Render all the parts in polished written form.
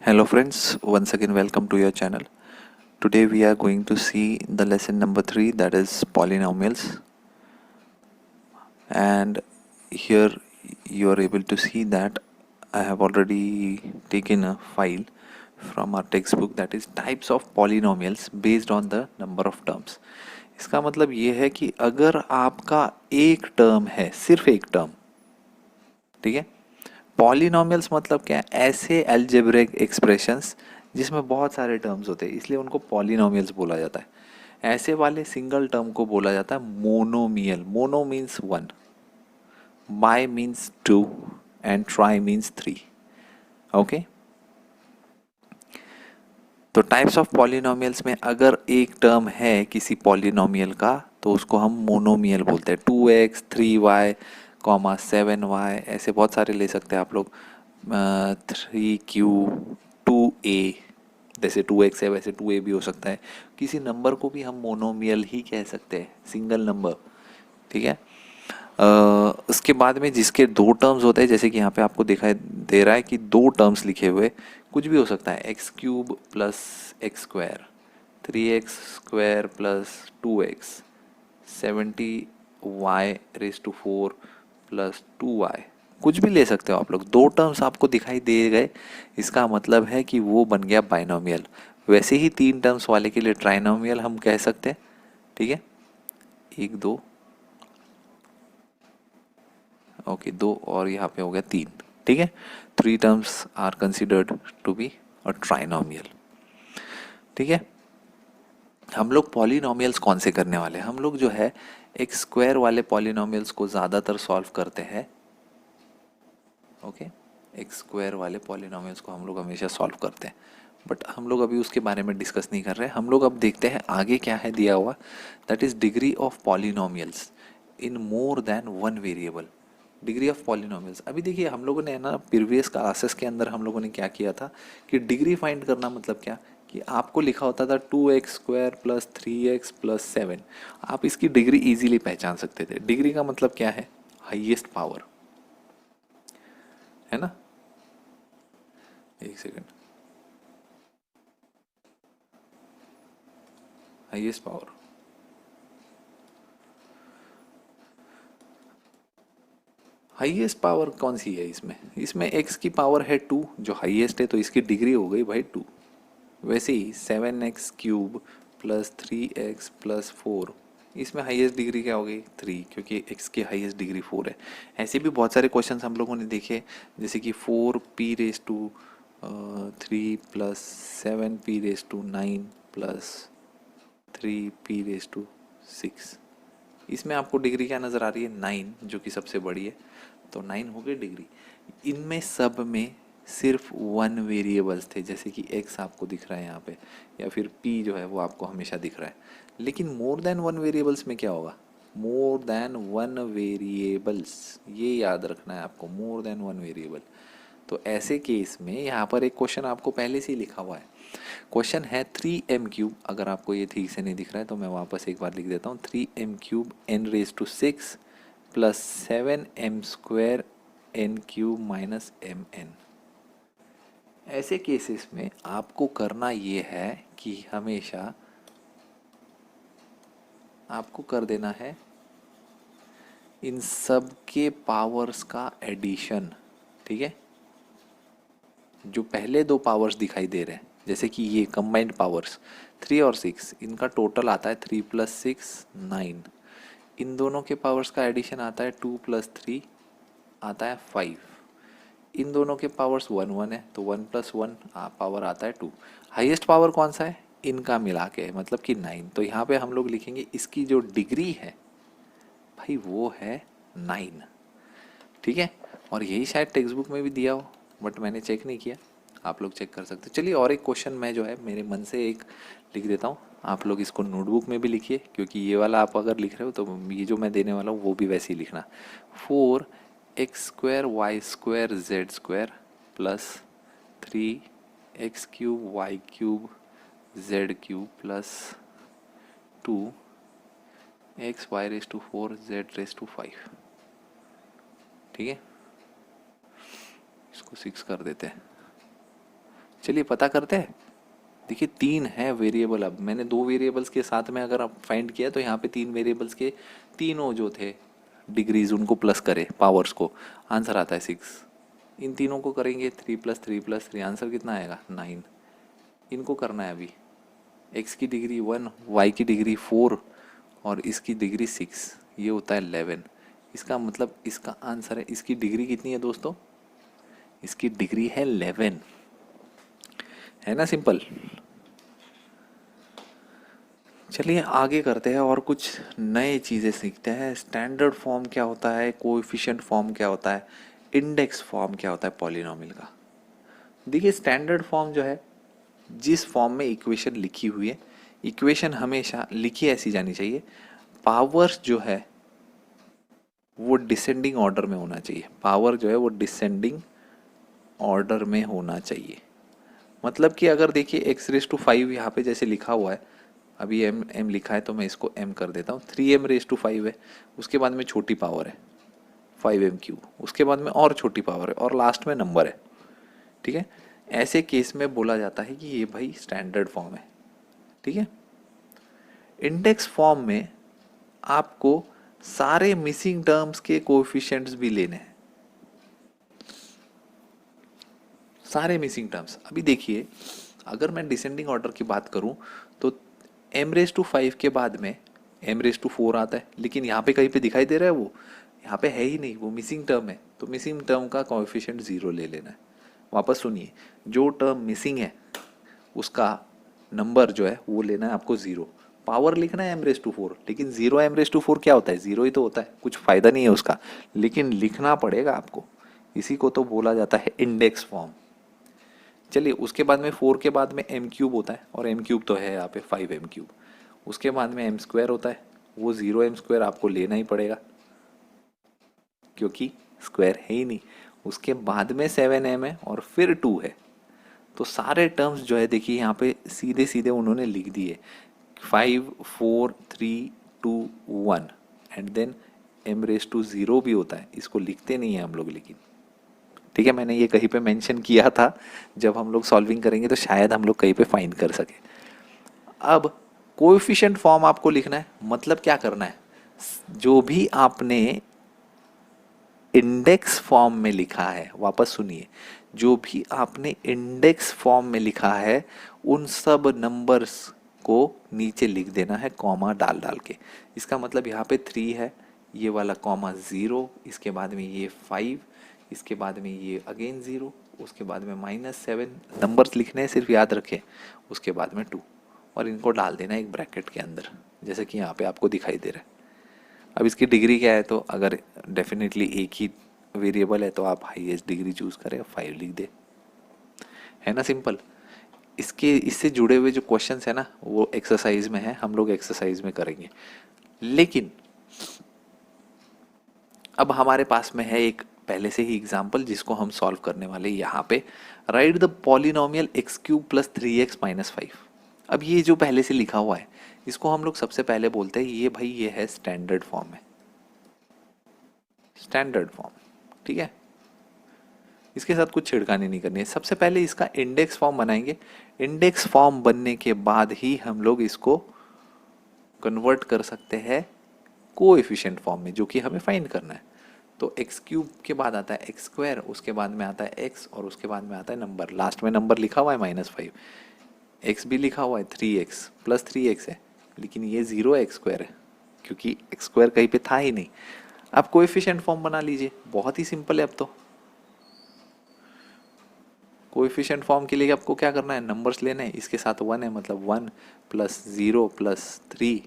Hello friends, once again welcome to your channel. Today we are going to see the lesson number 3, that is polynomials, and here you are able to see that I have already taken a file from our textbook, that is types of polynomials based on the number of terms. इसका मतलब ये है कि अगर आपका एक term है, सिर्फ एक टर्म, ठीक है, पॉलिनॉमियल्स मतलब क्या है, ऐसे अलजेब्रिक एक्सप्रेशंस जिसमें बहुत सारे टर्म्स होते हैं, इसलिए उनको पॉलिनॉमियल्स बोला जाता है। ऐसे वाले सिंगल टर्म को बोला जाता है monomial. Mono means one, by means two, and tri means three. Okay, तो टाइप्स ऑफ पॉलिनॉमियल्स में अगर एक टर्म है किसी पॉलिनॉमियल का तो उसको हम मोनोमियल बोलते हैं। 2x 3y कॉमा 7y, ऐसे बहुत सारे ले सकते हैं आप लोग। 3q 2a, जैसे 2x है वैसे 2a भी हो सकता है। किसी नंबर को भी हम मोनोमियल ही कह सकते हैं, सिंगल नंबर, ठीक है। उसके बाद में जिसके दो टर्म्स होते हैं, जैसे कि यहाँ पे आपको दिखाई दे रहा है कि दो टर्म्स लिखे हुए, कुछ भी हो सकता है, x cube plus x square, 3x² plus 2x, 70y⁴ plus 2y, कुछ भी ले सकते हो आप लोग। दो टर्म्स आपको दिखाई दे गए, इसका मतलब है कि वो बन गया बाइनोमियल। वैसे ही तीन टर्म्स वाले के लिए ट्राइनोमियल हम कह सकते हैं, ठीक है। एक दो, ओके, दो और यहाँ पे हो गया तीन, ठीक है। Three terms are considered to be a trinomial, ठीक है। हम लोग पॉलिनोमियल्स कौन से करने वाले हैं, हम लोग जो है एक स्क्वायर वाले पॉलिनोमियल्स को ज़्यादातर सॉल्व करते हैं। ओके, एक स्क्वायर वाले पॉलिनोमियल्स को हम लोग हमेशा सॉल्व करते हैं, बट हम लोग अभी उसके बारे में डिस्कस नहीं कर रहे हैं। हम लोग अब देखते हैं आगे क्या है दिया हुआ, that is degree of polynomials in more than one variable. Degree of polynomials, अभी देखिए हम लोगों ने ना प्रीवियस क्लासेस के अंदर हम लोगों ने क्या किया था कि डिग्री फाइंड करना मतलब क्या, कि आपको लिखा होता था 2x² प्लस 3x प्लस 7, आप इसकी डिग्री इजीली पहचान सकते थे। डिग्री का मतलब क्या है, हाईएस्ट पावर, है ना। एक second, highest power, highest power कौन सी है इसमें, इसमें x की पावर है 2 जो हाईएस्ट है, तो इसकी डिग्री हो गई भाई 2। वैसे ही 7x³ प्लस 3x प्लस 4, इसमें हाईएस्ट डिग्री क्या हो गई 3, क्योंकि x की हाईएस्ट डिग्री 4 है। ऐसे भी बहुत सारे क्वेश्चंस हम लोगों ने देखे, जैसे कि 4p⁻³ plus 7p⁻⁹ plus 3p⁻�6, इसमें आपको डिग्री क्या नज़र आ रही है 9, जो कि सबसे बड़ी है, तो 9 हो गई डिग्री। इनमें सब में सिर्फ वन वेरिएबल्स थे, जैसे कि x आपको दिख रहा है यहाँ पे, या फिर p जो है वो आपको हमेशा दिख रहा है। लेकिन मोर देन वन वेरिएबल्स में क्या होगा, मोर देन वन वेरिएबल्स, ये याद रखना है आपको, मोर देन वन वेरिएबल। तो ऐसे केस में यहाँ पर एक क्वेश्चन आपको पहले से ही लिखा हुआ है। क्वेश्चन है 3m³, अगर आपको ये ठीक से नहीं दिख रहा है तो मैं वापस एक बार लिख देता हूँ, 3m³ n⁻⁶ plus 7m² n³ minus mn। ऐसे केसेस में आपको करना ये है कि हमेशा आपको कर देना है इन सब के पावर्स का एडिशन, ठीक है। जो पहले दो पावर्स दिखाई दे रहे हैं, जैसे कि ये कंबाइंड पावर्स 3 और 6, इनका टोटल आता है 3 + 6 9, इन दोनों के पावर्स का एडिशन आता है 2 + 3 आता है 5, इन दोनों के पावर्स 1 1 है, तो 1 + 1 पावर आता है 2। हाईएस्ट पावर कौन सा है, इनका मिला के, मतलब कि 9। तो यहाँ पे हम लोग लिखेंगे इसकी जो डिग्री है भाई वो है 9, ठीक है। और यही शायद टेक्स्ट बुक में भी दिया हो, बट मैंने चेक नहीं किया, आप लोग चेक कर सकते। चलिए और एक क्वेश्चन मैं जो है मेरे मन से एक लिख देता हूँ, आप लोग इसको नोटबुक में भी लिखिए, क्योंकि ये वाला आप अगर लिख रहे हो तो ये जो मैं देने वाला हूँ वो भी वैसे ही लिखना। 4x² y² z² plus 3x³ y³ z³ plus 2xy⁴ z⁵, ठीक है। इसको 6 कर देते हैं। चलिए पता करते हैं। देखिए 3 है वेरिएबल, अब मैंने 2 वेरिएबल्स के साथ में अगर आप फाइंड किया तो यहाँ पे 3 वेरिएबल्स के तीनों जो थे डिग्रीज उनको प्लस करे पावर्स को, आंसर आता है 6। इन तीनों को करेंगे 3+3+3, आंसर कितना आएगा 9। इनको करना है अभी, x की डिग्री 1, y की डिग्री 4 और इसकी डिग्री 6, ये होता है 11। इसका मतलब इसका आंसर है, इसकी डिग्री कितनी है दोस्तों, इसकी डिग्री है 11, है ना सिंपल। चलिए आगे करते हैं और कुछ नए चीज़ें सीखते हैं। स्टैंडर्ड फॉर्म क्या होता है, कोएफिशिएंट फॉर्म क्या होता है, इंडेक्स फॉर्म क्या होता है पॉलिनॉमियल का। देखिए स्टैंडर्ड फॉर्म जो है, जिस फॉर्म में इक्वेशन लिखी हुई है, इक्वेशन हमेशा लिखी ऐसी जानी चाहिए, पावर्स जो है वो डिसेंडिंग ऑर्डर में होना चाहिए, पावर जो है वो डिसेंडिंग ऑर्डर में होना चाहिए। मतलब कि अगर देखिए x⁵ यहाँ पे जैसे लिखा हुआ है, अभी m लिखा है तो मैं इसको m कर देता हूँ, 3m⁵ है, उसके बाद में छोटी पावर है 5m³, उसके बाद में और छोटी पावर है और लास्ट में नंबर है, ठीक है। ऐसे केस में बोला जाता है कि ये भाई स्टैंडर्ड फॉर्म है, ठीक है। इंडेक्स फॉर्म में आपको सारे मिसिंग टर्म्स के कोएफिशिएंट्स भी लेने हैं, सारे मिसिंग टर्म्स। अभी देखिए अगर मैं डिसेंडिंग ऑर्डर की बात करूं तो m⁵ के बाद में m⁴ आता है, लेकिन यहाँ पे कहीं पे दिखाई दे रहा है, वो यहाँ पे है ही नहीं, वो मिसिंग टर्म है, तो मिसिंग टर्म का कोएफिशिएंट 0 ले लेना है। वापस सुनिए, जो टर्म मिसिंग है उसका नंबर जो है वो लेना है आपको 0। पावर लिखना है m⁴, लेकिन 0 m⁴ क्या होता है, 0 ही तो होता है, कुछ फायदा नहीं है उसका, लेकिन लिखना पड़ेगा आपको। इसी को तो बोला जाता है इंडेक्स फॉर्म। चलिए उसके बाद में 4 के बाद में m³ होता है, और m³ तो है यहाँ पे 5m³। उसके बाद में m² होता है, वो 0m² आपको लेना ही पड़ेगा क्योंकि स्क्वायर है ही नहीं। उसके बाद में 7m है और फिर 2 है। तो सारे टर्म्स जो है देखिए यहाँ पे सीधे सीधे उन्होंने लिख दिए, 5 4 3 2 1 एंड देन m⁴ भी होता है, इसको लिखते नहीं है हम लोग, लेकिन ठीक है, मैंने ये कहीं पे मेंशन किया था, जब हम लोग सॉल्विंग करेंगे तो शायद हम लोग कहीं पे फाइंड कर सके। अब कोएफिशिएंट फॉर्म आपको लिखना है, मतलब क्या करना है, जो भी आपने इंडेक्स फॉर्म में लिखा है, वापस सुनिए, जो भी आपने इंडेक्स फॉर्म में लिखा है उन सब नंबर्स को नीचे लिख देना है कॉमा डाल डाल के। इसका मतलब यहाँ पे 3 है, ये वाला कॉमा 0, इसके बाद में ये 5, इसके बाद में ये अगेन 0, उसके बाद में -7 नंबर्स लिखने हैं, सिर्फ याद रखें। उसके बाद में 2 और इनको डाल देना एक ब्रैकेट के अंदर, जैसे कि यहाँ पे आपको दिखाई दे रहा है। अब इसकी डिग्री क्या है, तो अगर डेफिनेटली एक ही वेरिएबल है तो आप हाईएस्ट डिग्री चूज करें, 5 लिख दे, है ना सिंपल। इससे जुड़े हुए जो क्वेश्चंस है ना वो एक्सरसाइज में है, हम लोग एक्सरसाइज में करेंगे। लेकिन अब हमारे पास में है एक पहले से ही एग्जाम्पल जिसको हम सॉल्व करने वाले। यहाँ पे right the polynomial x³ + 3x - 5। अब ये जो पहले से लिखा हुआ है इसको हम लोग सबसे पहले बोलते हैं ये भाई ये है स्टैंडर्ड फॉर्म है, स्टैंडर्ड फॉर्म, ठीक है। इसके साथ कुछ छिड़कानी नहीं करनी है। सबसे पहले इसका इंडेक्स फॉर्म बनाएंगे, इंडेक्स फॉर्म बनने के बाद ही हम लोग इसको कन्वर्ट कर सकते हैं कोएफिशिएंट फॉर्म में, जो कि हमें फाइंड करना है। तो x³ के बाद आता है x², उसके बाद में आता है x और उसके बाद में आता है नंबर, लास्ट में नंबर लिखा हुआ है -5, x भी लिखा हुआ है 3x + 3x है, लेकिन ये 0 x² है क्योंकि x² कहीं पे था ही नहीं। आप कोएफिशिएंट फॉर्म बना लीजिए, बहुत ही सिंपल है। अब तो कोएफिशिएंट फॉर्म के लिए आपको क्या करना है, नंबर्स लेने हैं, इसके साथ 1 है मतलब 1 + 0 + 3,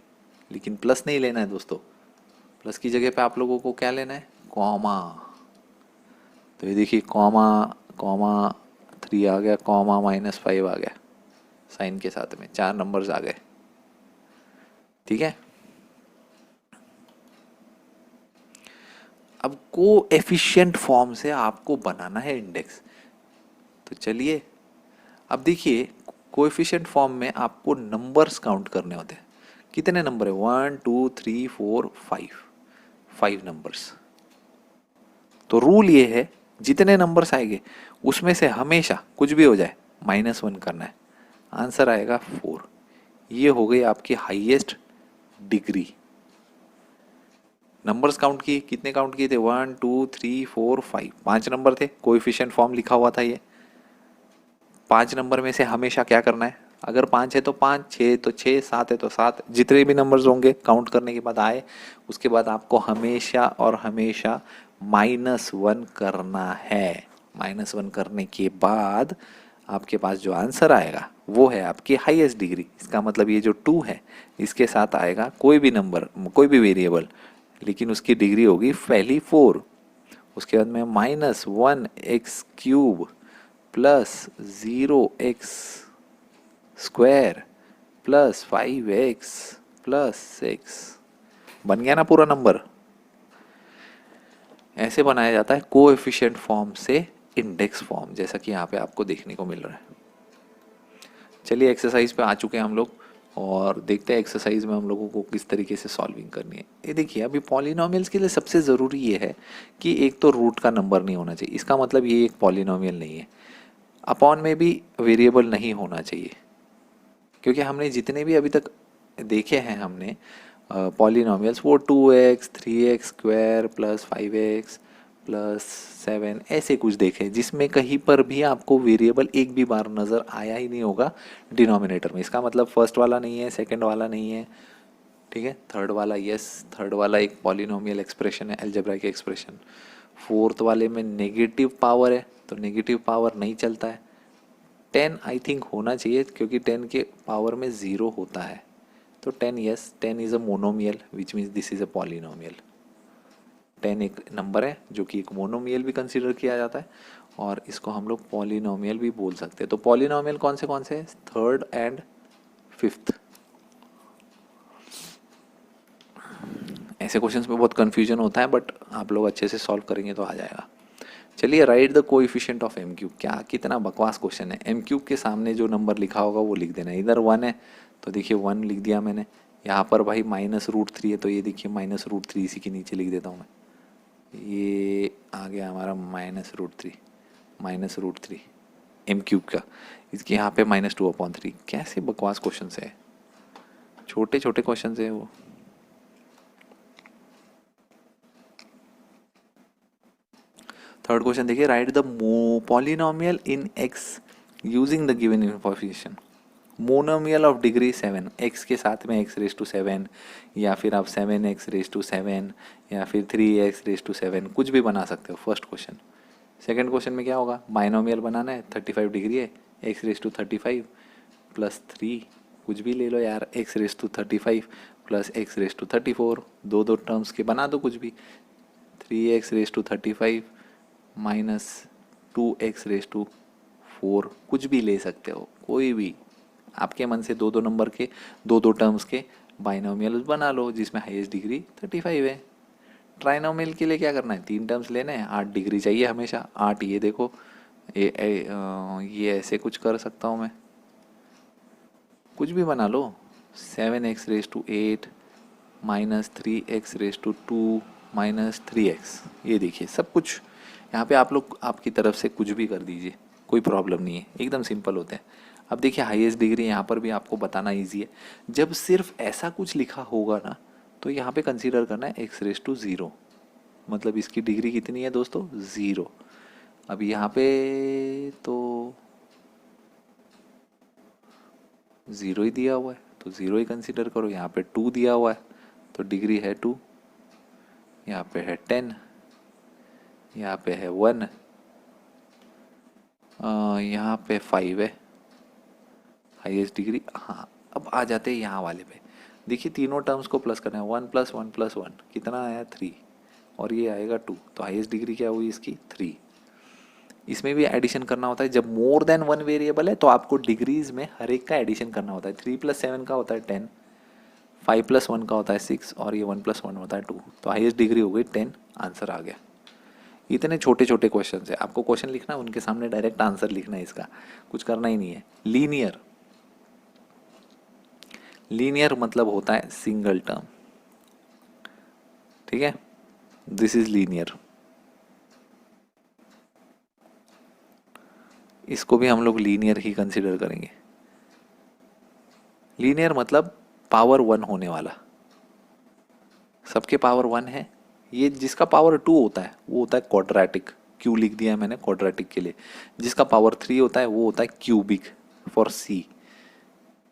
लेकिन प्लस नहीं लेना है दोस्तों, प्लस की जगह पे आप लोगों को क्या लेना है, कॉमा। तो ये देखिए कॉमा कॉमा 3 आ गया, कॉमा -5 आ गया, साइन के साथ में 4 नंबर्स आ गए, ठीक है। अब कोएफिशिएंट फॉर्म से आपको बनाना है इंडेक्स। तो चलिए अब देखिए कोएफिशिएंट फॉर्म में आपको नंबर्स काउंट करने होते हैं। कितने नंबर है, 1 2 3 4 5 नंबर्स। तो रूल ये है जितने नंबर्स आएंगे उसमें से हमेशा कुछ भी हो जाए -1 करना है, आंसर आएगा 4। ये हो गई आपकी हाईएस्ट डिग्री। नंबर्स काउंट किए, कितने काउंट किए थे? 1 2 3 4 5, 5 नंबर थे, कोएफिशिएंट फॉर्म लिखा हुआ था। ये 5 नंबर में से हमेशा क्या करना है? अगर 5 है तो 5, 6 तो 6, 7 है तो 7, जितने भी नंबर्स होंगे काउंट करने के बाद आए, उसके बाद आपको हमेशा और हमेशा -1 करना है। -1 करने के बाद आपके पास जो आंसर आएगा वो है आपकी हाईएस्ट डिग्री। इसका मतलब ये जो 2 है इसके साथ आएगा कोई भी नंबर, कोई भी वेरिएबल, लेकिन उसकी डिग्री होगी पहली 4। उसके बाद में -1x³ plus 0x square plus 5x plus 6, बन गया ना पूरा नंबर। ऐसे बनाया जाता है कोएफिशिएंट फॉर्म से इंडेक्स फॉर्म, जैसा कि यहाँ पे आपको देखने को मिल रहा है। चलिए एक्सरसाइज पे आ चुके हैं हम लोग और देखते हैं एक्सरसाइज में हम लोगों को किस तरीके से सॉल्विंग करनी है। ये देखिए, अभी पॉलिनोमियल्स के लिए सबसे ज़रूरी ये है कि एक तो रूट का नंबर नहीं होना चाहिए, इसका मतलब ये एक पॉलिनोमियल नहीं है। अपॉन में भी वेरिएबल नहीं होना चाहिए, क्योंकि हमने जितने भी अभी तक देखे हैं हमने पॉलिनोमियल्स, वो 2x 3x square plus 5x plus 7 ऐसे कुछ देखे जिसमें कहीं पर भी आपको वेरिएबल एक भी बार नज़र आया ही नहीं होगा डिनोमिनेटर में। इसका मतलब फर्स्ट वाला नहीं है, सेकंड वाला नहीं है, ठीक है, थर्ड वाला यस, थर्ड वाला एक पॉलिनोमियल एक्सप्रेशन है, अलजेब्राइक एक्सप्रेशन। फोर्थ वाले में नेगेटिव पावर है तो नेगेटिव पावर नहीं चलता है। 10 आई थिंक होना चाहिए, क्योंकि 10 के पावर में 0 होता है, तो 10 yes, 10 is a monomial which means this is a polynomial. 10 एक नंबर है जो कि एक मोनोमियल भी कंसिडर किया जाता है और इसको हम लोग पॉलिनोमियल भी बोल सकते हैं। तो पॉलिनोमियल कौन से हैं? Third and fifth. ऐसे क्वेश्चंस में बहुत कंफ्यूजन होता है, बट आप लोग अच्छे से सॉल्व करेंगे तो आ जाएगा। चलिए, right the coefficient of m cube. क्या कितना बकवास क्वेश्चन है। m क्यूब के सामने जो नंबर लिखा होगा वो लिख देना। इधर 1 है तो देखिए 1 लिख दिया मैंने। यहाँ पर भाई -√3 है तो ये देखिए -√3 इसी के नीचे लिख देता हूँ मैं। ये आ गया हमारा -√3, -√3 m क्यूब का। इसके यहाँ पे -2/3। कैसे बकवास क्वेश्चन है, छोटे छोटे क्वेश्चन है वो। थर्ड क्वेश्चन देखिए, right the polynomial in x using the given information. Monomial of degree 7, x के साथ में x⁻7, या फिर आप 7x⁻7, या फिर 3x⁻7, कुछ भी बना सकते हो। First question. सेकंड क्वेश्चन में क्या होगा? बाइनोमियल बनाना है, 35 डिग्री है, x⁻35 प्लस 3, कुछ भी ले लो यार, x⁻35 प्लस x⁻34, दो दो टर्म्स के बना दो कुछ भी। 3x⁻35 माइनस 2x⁻4, कुछ भी ले सकते हो, कोई भी आपके मन से दो दो नंबर के दो दो टर्म्स के बाइनोमियल बना लो जिसमें हाईएस्ट डिग्री 35 है। ट्राइनोमियल के लिए क्या करना है? 3 टर्म्स लेने हैं, 8 डिग्री चाहिए हमेशा। 8 ये देखो, ये ऐसे कुछ कर सकता हूँ मैं, कुछ भी बना लो। 7x⁻8 minus 3x⁻2 minus 3x, ये देखिए सब कुछ यहाँ पे आप लोग आपकी तरफ से कुछ भी कर दीजिए, कोई प्रॉब्लम नहीं है, एकदम सिंपल होते हैं। अब देखिए हाईएस्ट डिग्री यहाँ पर भी आपको बताना इजी है। जब सिर्फ ऐसा कुछ लिखा होगा ना तो यहाँ पे कंसीडर करना है x⁻0, मतलब इसकी डिग्री कितनी है दोस्तों? 0। अब यहाँ पे तो 0 ही दिया हुआ है तो 0 ही कंसीडर करो। यहाँ पे 2 दिया हुआ है तो डिग्री है 2, यहाँ पे है 10, यहाँ पे है 1, यहाँ पे 5 है हाईएस्ट डिग्री। हाँ, अब आ जाते हैं यहाँ वाले पे। देखिए तीनों टर्म्स को प्लस करना है, 1 + 1 + 1 कितना आया? 3, और ये आएगा 2, तो हाईएस्ट डिग्री क्या हुई इसकी? 3। इसमें भी एडिशन करना होता है। जब मोर देन 1 वेरिएबल है तो आपको डिग्रीज में हर एक का एडिशन करना होता है। 3 + 7 का होता है 10, 5 + 1 का होता है 6, और ये 1 + 1 होता है 2, तो हाईएस्ट डिग्री हो गई 10। आंसर आ गया। इतने छोटे छोटे क्वेश्चन है, आपको क्वेश्चन लिखना है, उनके सामने डायरेक्ट आंसर लिखना है, इसका कुछ करना ही नहीं है। लीनियर, लीनियर मतलब होता है सिंगल टर्म, ठीक है, दिस इज लीनियर। इसको भी हम लोग लीनियर ही कंसिडर करेंगे। लीनियर मतलब पावर 1 होने वाला, सबके पावर 1 है। ये जिसका पावर 2 होता है वो होता है क्वाड्रेटिक, क्यू लिख दिया है मैंने क्वाड्रेटिक के लिए। जिसका पावर 3 होता है वो होता है क्यूबिक फॉर सी।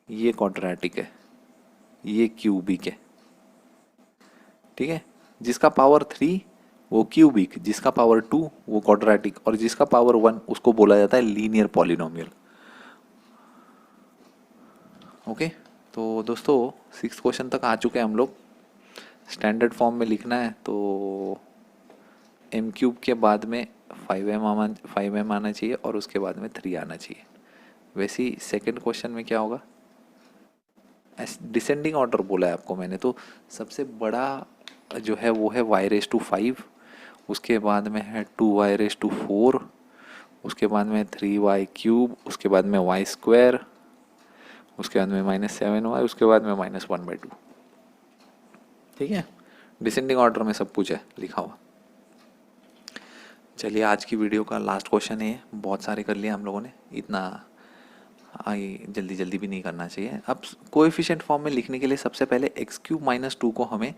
ये क्वाड्रेटिक है, ये क्यूबिक है, ठीक है। जिसका पावर 3 वो क्यूबिक, जिसका पावर 2 वो क्वाड्रेटिक, और जिसका पावर 1 उसको बोला जाता है लीनियर पॉलिनोमियल। ओके, तो दोस्तों 6th क्वेश्चन तक आ चुके हैं हम लोग। स्टैंडर्ड फॉर्म में लिखना है तो m³ के बाद में 5m आना चाहिए और उसके बाद में 3 आना चाहिए। वैसे ही सेकेंड क्वेश्चन में क्या होगा, डिसेंडिंग ऑर्डर बोला है आपको मैंने, तो सबसे बड़ा जो है वो है y⁵, उसके बाद में है 2y⁴, उसके बाद में 3y³, उसके बाद में y², उसके बाद में -7y, उसके बाद में -1/2। ठीक है, डिसेंडिंग ऑर्डर में सब कुछ है लिखा हुआ। चलिए आज की वीडियो का लास्ट क्वेश्चन है, बहुत सारे कर लिए हम लोगों ने, इतना जल्दी जल्दी भी नहीं करना चाहिए। अब कोएफिशिएंट फॉर्म में लिखने के लिए सबसे पहले x³ - 2 को हमें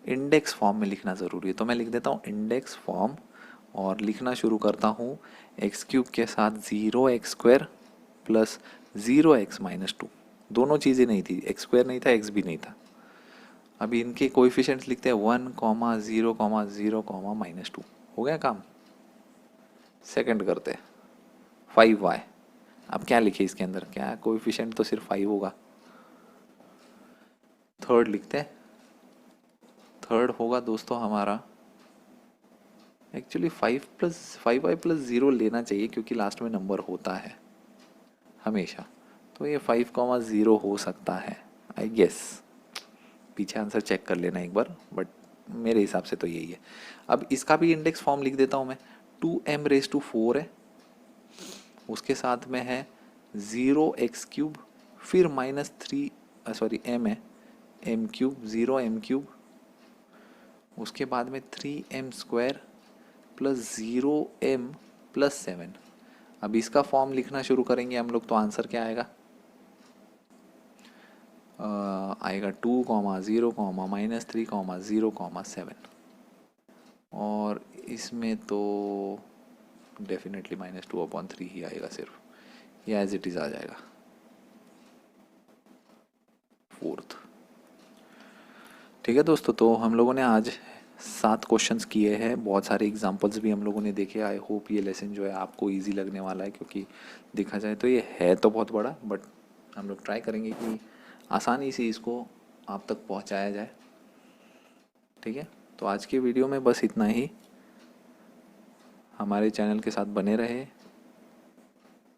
इंडेक्स फॉर्म में लिखना ज़रूरी है। तो मैं लिख देता हूँ इंडेक्स फॉर्म और लिखना शुरू करता हूँ x³ के साथ 0x² प्लस 0x - 2। दोनों चीज़ें नहीं थी, x² नहीं था, x भी नहीं था। अभी इनके कोएफिशिएंट्स लिखते हैं 1, 0, 0, -2। हो गया काम। सेकंड करते हैं 5y। अब क्या लिखे इसके अंदर, क्या कोएफिशिएंट तो सिर्फ 5 होगा। थर्ड लिखते हैं, थर्ड होगा दोस्तों हमारा, एक्चुअली 5y + 0 लेना चाहिए क्योंकि लास्ट में नंबर होता है हमेशा। तो ये 5, 0 हो सकता है आई गेस। पीछे आंसर चेक कर लेना एक बार, बट मेरे हिसाब से तो यही है। अब इसका भी इंडेक्स फॉर्म लिख देता हूँ मैं। 2m⁴ है, उसके साथ में है 0x³, फिर -3 m है, m³ 0m³, उसके बाद में 3m² प्लस 0m प्लस 7। अब इसका फॉर्म लिखना शुरू करेंगे हम लोग तो आंसर क्या आएगा, आएगा 2, 0, -3, 0, 7। और इसमें तो डेफिनेटली -2/3 ही आएगा सिर्फ, ये एज इट इज़ आ जाएगा फोर्थ। ठीक है दोस्तों, तो हम लोगों ने आज 7 क्वेश्चंस किए हैं, बहुत सारे एग्जांपल्स भी हम लोगों ने देखे। आई होप ये लेसन जो है आपको इजी लगने वाला है, क्योंकि देखा जाए तो ये है तो बहुत बड़ा, बट हम लोग ट्राई करेंगे कि आसानी से इसको आप तक पहुंचाया जाए। ठीक है, तो आज के वीडियो में बस इतना ही। हमारे चैनल के साथ बने रहे।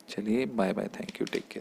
चलिए bye bye, thank you, take care.